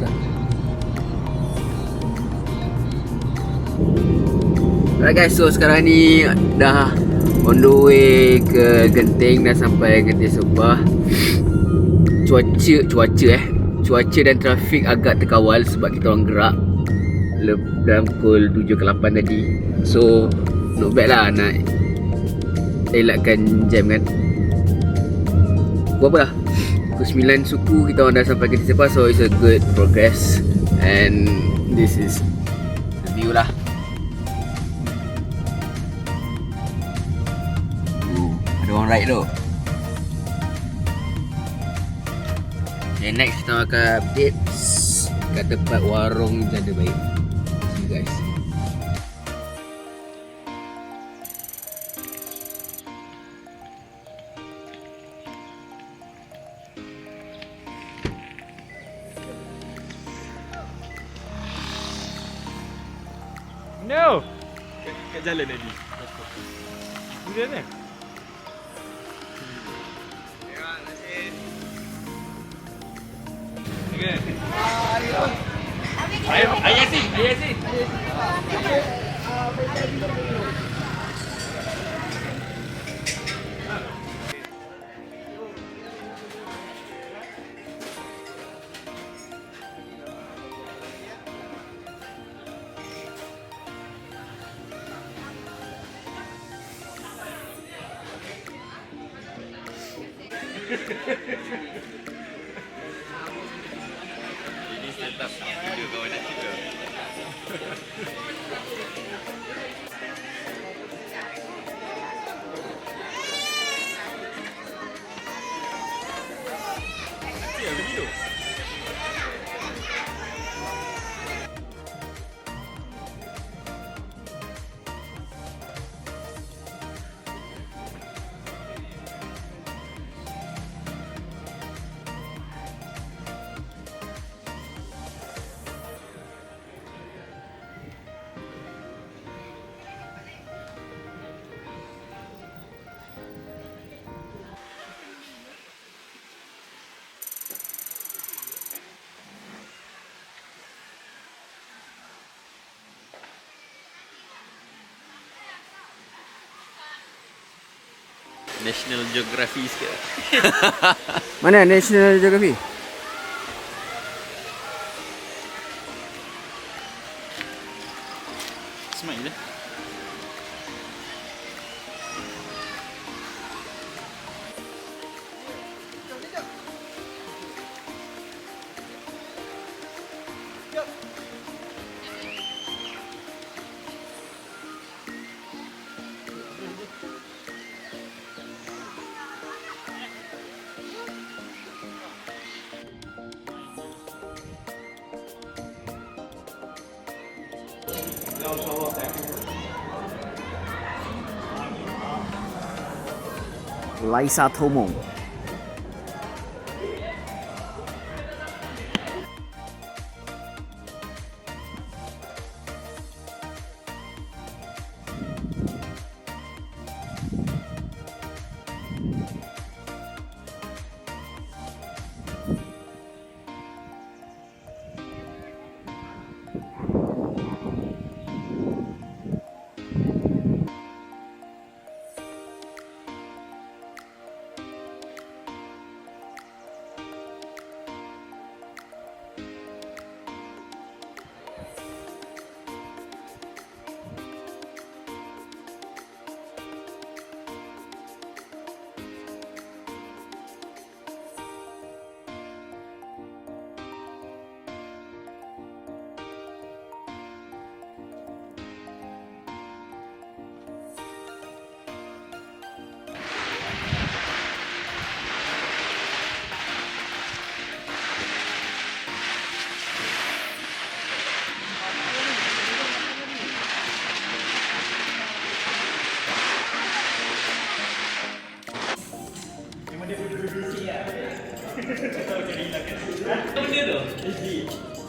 kan. Alright guys, so sekarang ni dah on the way ke Genting, dah sampai Genting Sepah. Cuaca dan trafik agak terkawal sebab kita orang gerak dalam pukul 7 ke 8 tadi. So not bad lah nak elakkan jam kan. Buat apa lah, pukul 9 suku kita orang dah sampai Genting Sepah. So it's a good progress. And this is the view lah. Ada orang ride tu. Okay, next kita akan update kat tempat warung Janda Baik. See you guys. No! Kat jalan tadi. Sudah ni? Ayah sih. Ini setup video kawan nak cerita. Ya, video. National Geography sikit. Mana National Geography? Smile lah. Laisa Tomo.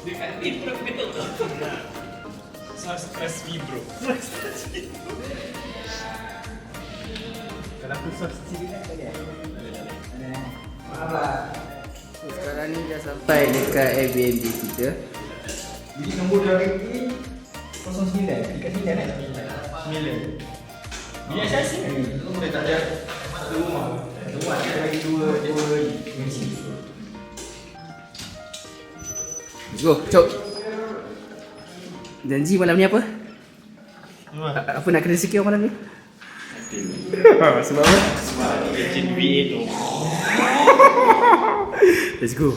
Dekat itu aku ketuk tu. Stress vibro. Kalau aku sos sini kan tak ada. Maaf lah. So, sekarang ni dah sampai dekat Airbnb kita. Jadi nombor dia ini 09. Dekat sini kan? 9. Ini asasi ni. Itu boleh tak ada satu rumah. Satu rumah ada lagi dua dimensi. Let's go, cok. Janji malam ni apa? Apa nak kena secure malam ni? Sebab apa? Sebab engine V8 tu. Let's go.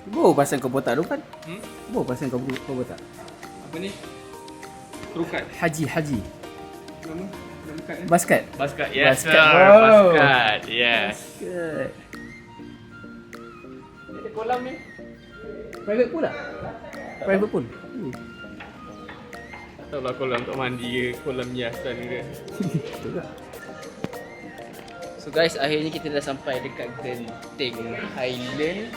Bo pasal kau botak tu kan? Bo pasal kau botak. Apa ni? Kerukat. Haji. Nama kad ni? Basket. Basket. Yes, Basket. sir. Wow. Basket. Yes. Good. Ada kolam ni. Private pool lah? Private pool. Tak tahulah kolam untuk mandi ke, kolam hiasan ke. Betul tak? So guys, akhirnya kita dah sampai dekat Genting Highland.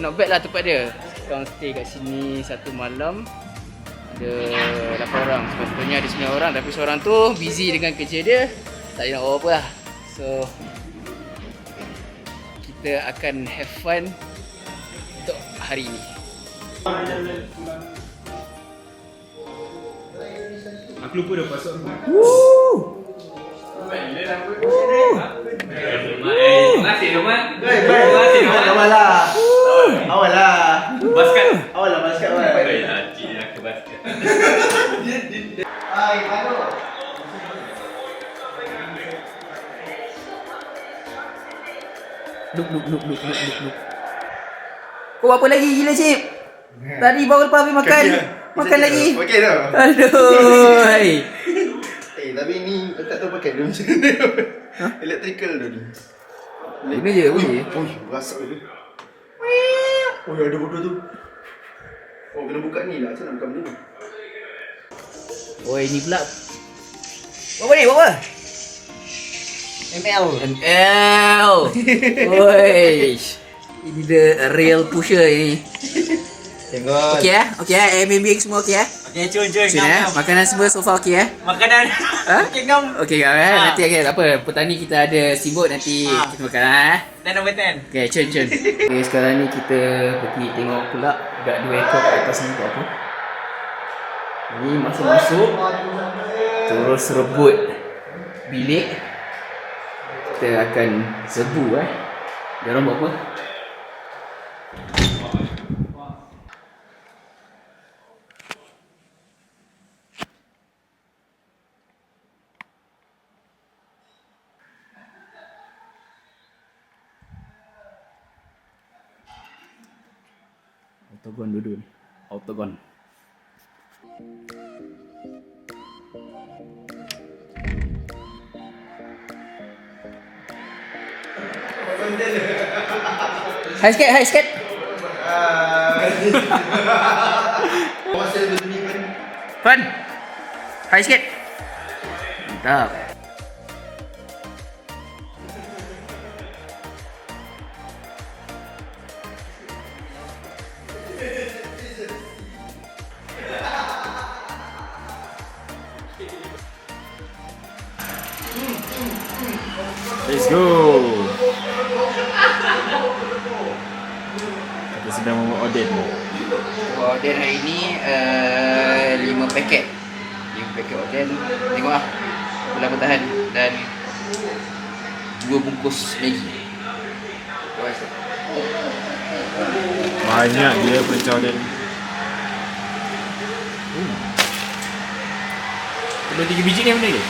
Not bad lah tempat dia. Kita orang stay kat sini satu malam. Ada 8 orang. Sepatutnya ada 9 orang, tapi seorang tu busy dengan kerja dia. Tak ada nak buat apa lah. So kita akan have fun untuk hari ni. Aku lupa dah password aku. Terima kasih, Roman. Awal lah. Basket. Awal lah basket awal. Cik aku basket. Hai, Mano. Look. Kau apa lagi gila Cip? Tadi baru lepas habis makan. Makan lagi. Okey dah. Aduh. Tapi ni aku tak tahu pakai dia macam mana. Electrical tu. Ini je bunyi. Oh, rasak tu. Oh, ada bodoh tu. Oh, kena buka ni lah. Macam nak buka benda ni? Oi, ni pula. Apa ni? Apa? ML. Oi. Ini the real pusher ini. Tengok. Okey Airbnb semua okey Okey, cun. Makanan semua so far okey Makanan. Ha? Okey, ngam. Okey nanti tak apa. Petang ni kita ada steamboat nanti kita makan Dan nombor 10. Okey, cun. Okey, sekarang ni kita pergi tengok pula dak 2 ekor kat atas ni buat apa. Ni masuk terus rebut bilik. Kita akan serbu Dia orang buat apa? Autogon dulu ni. Autogon. Hai sikit. Fun. Hai sikit. Mantap. Let's go. Kita sedang membuat Oden. Oden hari ni 5 paket. 5 paket Oden. Tengok lah. Boleh bertahan dan 2 bungkus Maggi. Banyak dia pencah Oden. Kalau 3 biji ni mana dia?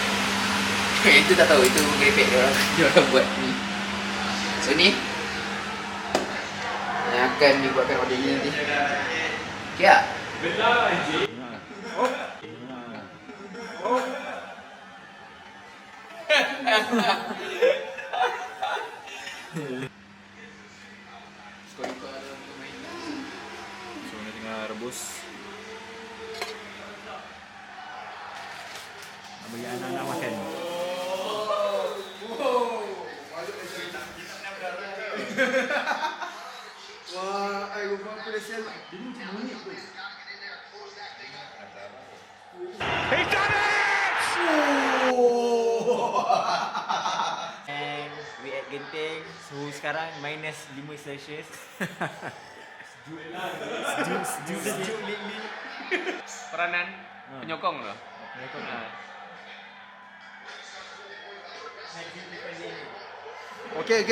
Itu tak tahu, itu merepek dia orang buat ni. So ni yang akan dibuatkan Oden ni nanti. Okay tak? So, ni tengah rebus. Bagi anak-anak makan. Wah, ai gua apa dah sial. Dia ni macam bunyi apa? And we at Genting. Suhu sekarang minus 5 Celsius. Sejuk lately. Peranan penyokong tu. Penyokong. Okey.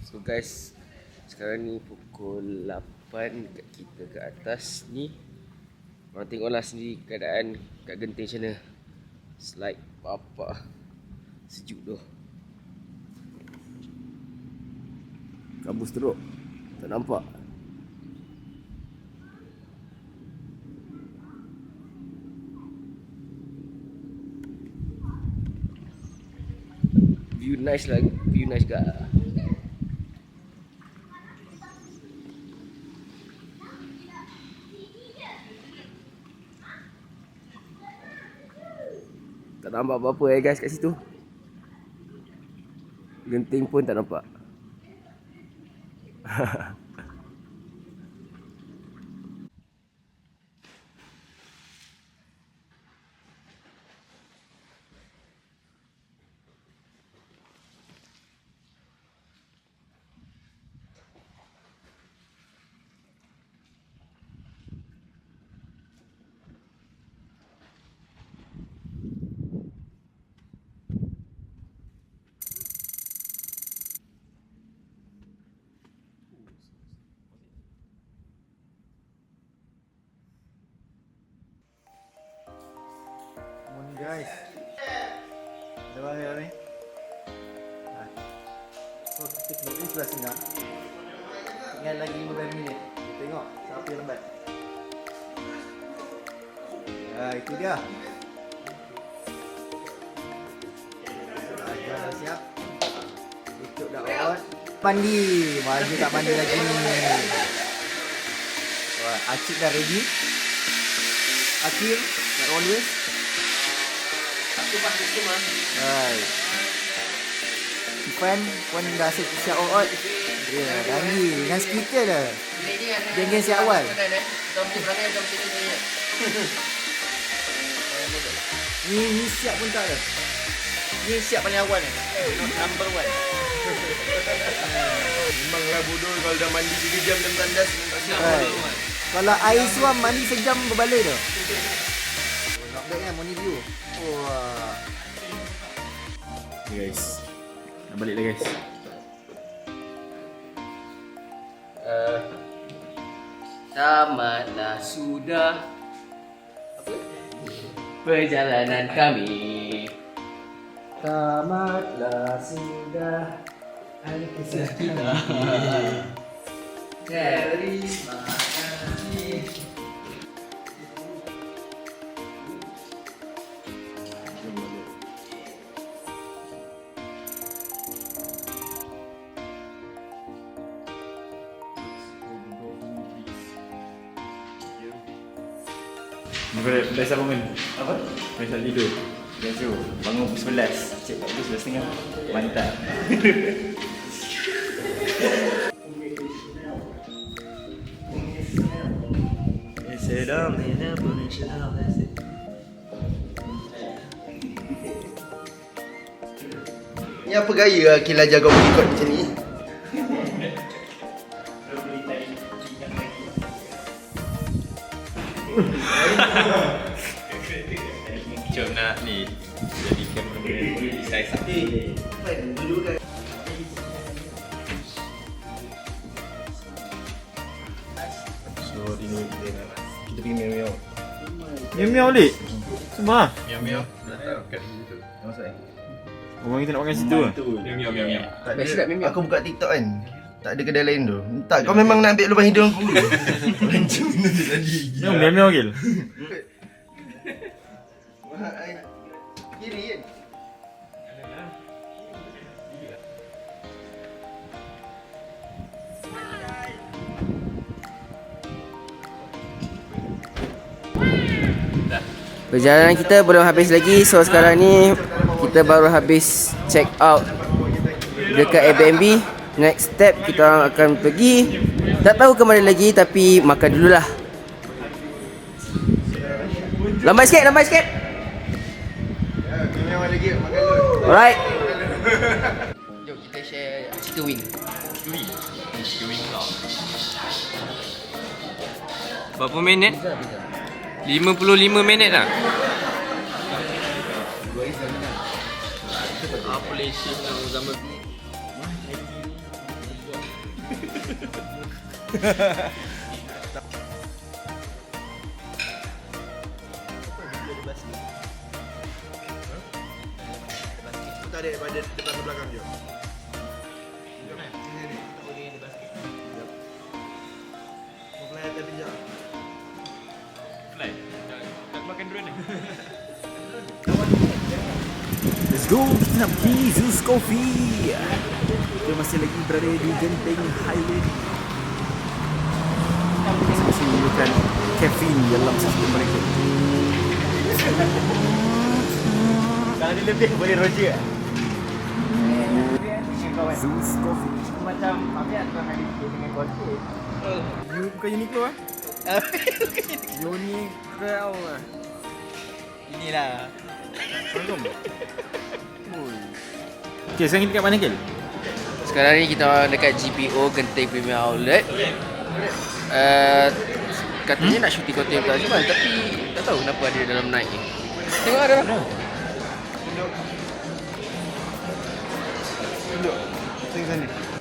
So guys, sekarang ni pukul 8 kat kita ke atas ni. Korang tengoklah sendiri keadaan kat Genting macam mana. Slide bapak. Sejuk tu. Kabus teruk. Tak nampak. View nice lah. View nice kat. Tak nampak apa-apa guys kat situ. Genting pun tak nampak. Morning guys. Dah balik ni. So kita tengok ni sebelah tengah. Tinggal lagi 15 minit. Kita tengok siapa yang lambat. Itu dia. Dah siap. Tutup dah on. Mandi. Maju tak mandi lagi ni. Wah, Acik dah ready. Akil, like always. Aku pasti cuma. Hai. Ipan pun dah siap out. Dia lagi dengan speaker dah. Geng-geng siap awal. Jom perangai jom sini saya. Ni siap pun tak dah. Ni siap paling awal ni. Number 1. Memanglah bodoh kalau dah mandi 3 jam dan tandas tak siap. Hai. Kalau air suam mandi sejam berbalik dah. Nak baik kan morning view. Wah. Okay guys. Dah balik dah guys. Tamatlah sudah perjalanan kami. Tamatlah sudah hari kisah kita. Terima kasih. Best apa main? Apa? Best tak tidur. Best tu. Bangun pukul 11. Cek tak pukul 11.30. Mantap. Sedang tidak boleh sedang. Ni apa gaya Akil ajar kau pergi kot macam ni? Jom nak ni jadikan benda-benda size apa. Miau-miau Lik. Sumpah. Miau-miau. Letak kat situ. Orang kita nak makan situ lah. Miau-miau. Best tak Mimi? Aku buka TikTok kan. Tak ada kedai lain tu. Tak, kau memang nak ambil lubang hidung aku. Macam mana tadi? Miau-miau Gil. Kiri kan? Perjalanan kita belum habis lagi. So sekarang ni kita baru habis check out dekat Airbnb. Next step kita akan pergi, tak tahu ke mana lagi, tapi makan dululah. Lambai sikit, lambai sikit. Memang lagi makan dulu. Alright. Jom kita share chicken wing. Chicken wing pula. Berapa minit? 55 minit lah. Apa lesen nak zaman Tak ada pada depan belakang je. Let's go, kita nak pergi Zeus Coffee. Kita masih lagi berada di Genting Highland. Masih menggunakan caffeine dalam sistem mereka. Kalau dia lebih boleh Roger. Zeus Coffee. Macam Fabian tu hari dengan konten. You bukan Uniqlo ah? Uniqlo ah. Inilah. Okay, sekarang kita kat mana Kel? Sekarang ni kita dekat GPO Genting Premier Outlet. Katanya nak shooting konten Taj Mahal, tapi tak tahu kenapa ada dalam night ni. Tengok ada lah. Duduk. Tengok sana.